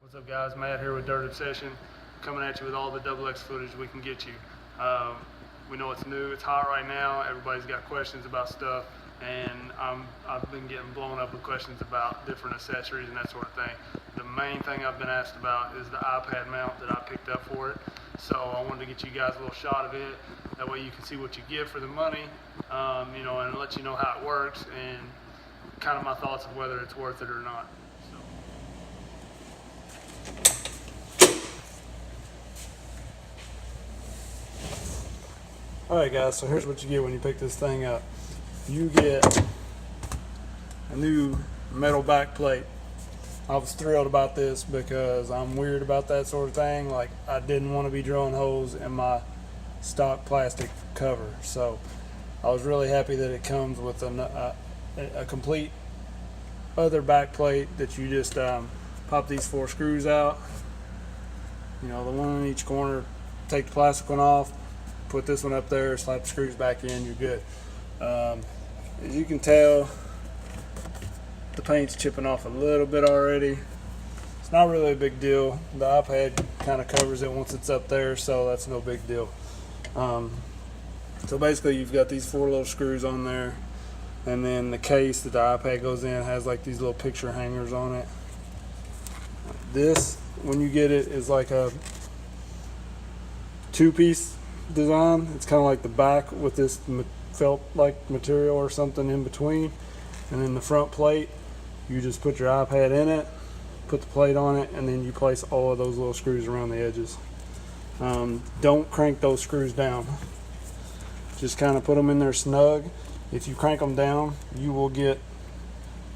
What's up, guys? Matt here with Dirt Obsession, coming at you with all the XX footage we can get you. We know it's new, it's hot right now, everybody's got questions about stuff, and I've been getting blown up with questions about different accessories and that sort of thing. The main thing I've been asked about is the iPad mount that I picked up for it. So I wanted to get you guys a little shot of it. That way you can see what you get for the money, and let you know how it works and kind of my thoughts of whether it's worth it or not. Alright guys, so here's what you get when you pick this thing up. You get a new metal back plate. I was thrilled about this because I'm weird about that sort of thing. Like, I didn't want to be drilling holes in my stock plastic cover. So I was really happy that it comes with a complete other back plate that you just pop these 4 screws out. The one in each corner, take the plastic one off, put this one up there, slap the screws back in, you're good. As you can tell, the paint's chipping off a little bit already. It's not really a big deal. The iPad kind of covers it once it's up there, so that's no big deal. So basically you've got these 4 little screws on there, and then the case that the iPad goes in has like these little picture hangers on it. This, when you get it, is like a 2-piece design. It's kind of like the back with this felt like material or something in between, and then the front plate, you just put your iPad in it, put the plate on it, and then you place all of those little screws around the edges. Don't crank those screws down, just kind of put them in there snug. If you crank them down, you will get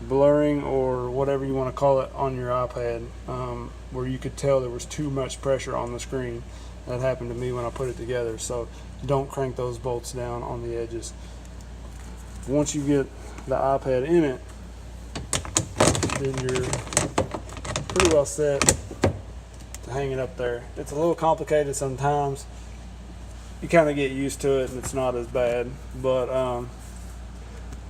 blurring or whatever you want to call it on your iPad, where you could tell there was too much pressure on the screen. That happened to me when I put it together. So don't crank those bolts down on the edges. Once you get the iPad in it, then you're pretty well set to hang it up there. It's a little complicated sometimes. You kind of get used to it and it's not as bad, but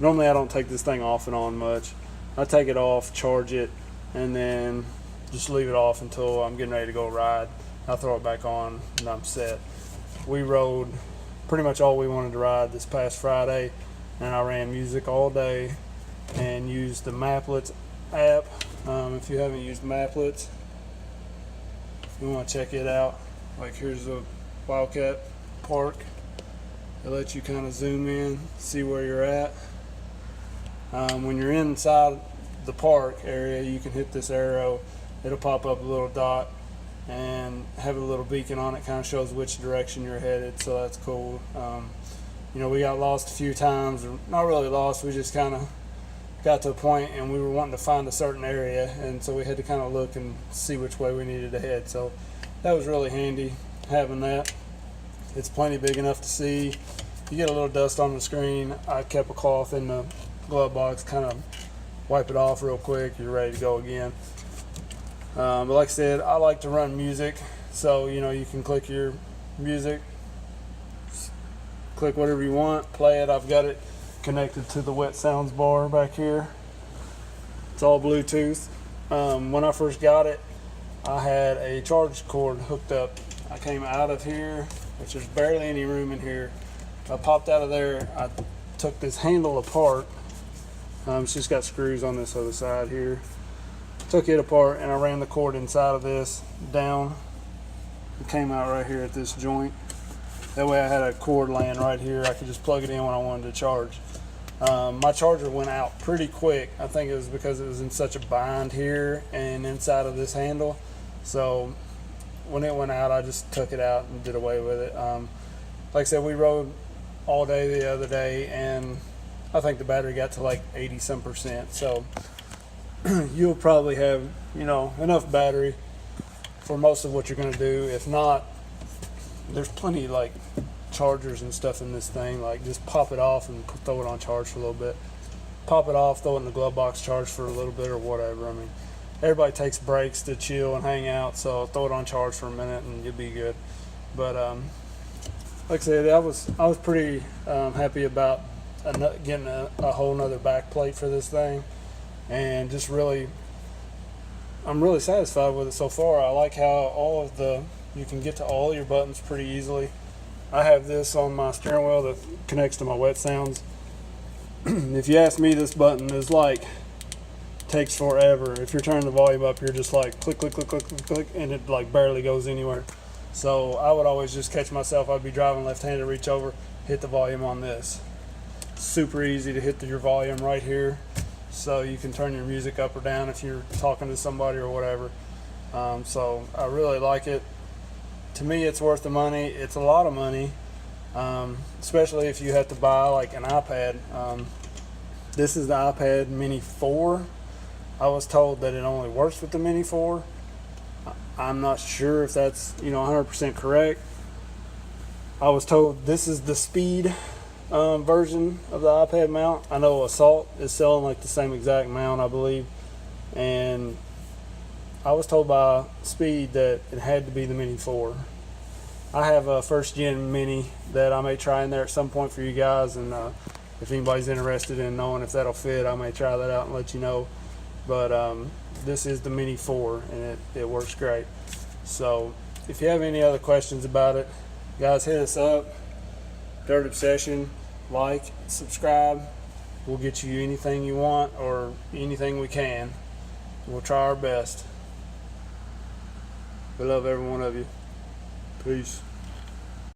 normally I don't take this thing off and on much. I take it off, charge it, and then just leave it off until I'm getting ready to go ride. I throw it back on and I'm set. We rode pretty much all we wanted to ride this past Friday, and I ran music all day and used the Maplets app. If you haven't used Maplets, you want to check it out. Like, here's a Wildcat park. It lets you kind of zoom in, see where you're at. When you're inside the park area, you can hit this arrow. It'll pop up a little dot and have a little beacon on it, kind of shows which direction you're headed, so that's cool. We got lost a few times, or not really lost, we just kind of got to a point and we were wanting to find a certain area, and so we had to kind of look and see which way we needed to head. So that was really handy having that. It's plenty big enough to see. You get a little dust on the screen, I kept a cloth in the glove box, kind of wipe it off real quick, you're ready to go again. But like I said, I like to run music, so you can click your music, click whatever you want, play it. I've got it connected to the Wet Sounds bar back here. It's all Bluetooth. When I first got it, I had a charge cord hooked up. I came out of here, which there's barely any room in here. I popped out of there, I took this handle apart. It's just got screws on this other side here. Took it apart and I ran the cord inside of this down. It came out right here at this joint. That way I had a cord laying right here. I could just plug it in when I wanted to charge. My charger went out pretty quick. I think it was because it was in such a bind here and inside of this handle. So when it went out, I just took it out and did away with it. Like I said, we rode all day the other day and I think the battery got to like 80-some%. So you'll probably have enough battery for most of what you're going to do. If not, there's plenty like chargers and stuff in this thing. Like, just pop it off and throw it on charge for a little bit, pop it off, throw it in the glove box, charge for a little bit or whatever. I mean, everybody takes breaks to chill and hang out, so throw it on charge for a minute and you'll be good. But like I said, I was pretty happy about getting a whole nother back plate for this thing, and just really I'm really satisfied with it so far. I like how you can get to all your buttons pretty easily. I have this on my steering wheel that connects to my wet sounds. If you ask me, this button is like, takes forever. If you're turning the volume up, you're just like click, click, click, click, click, click, and it like barely goes anywhere. So I would always just catch myself. I'd be driving left-handed, reach over, hit the volume on this. Super easy to hit your volume right here, so you can turn your music up or down if you're talking to somebody or whatever. So I really like it. To me, it's worth the money. It's a lot of money, especially if you have to buy like an iPad. This is the iPad Mini 4. I was told that it only works with the Mini 4. I'm not sure if that's 100% correct. I was told this is the speed version of the iPad mount. I know Assault is selling like the same exact mount, I believe, and I was told by Speed that it had to be the Mini 4. I have a first gen Mini that I may try in there at some point for you guys, and if anybody's interested in knowing if that'll fit, I may try that out and let you know. But this is the Mini 4, and it works great. So if you have any other questions about it, guys, hit us up. Dirt Obsession, like, subscribe. We'll get you anything you want or anything we can. We'll try our best. We love every one of you. Peace.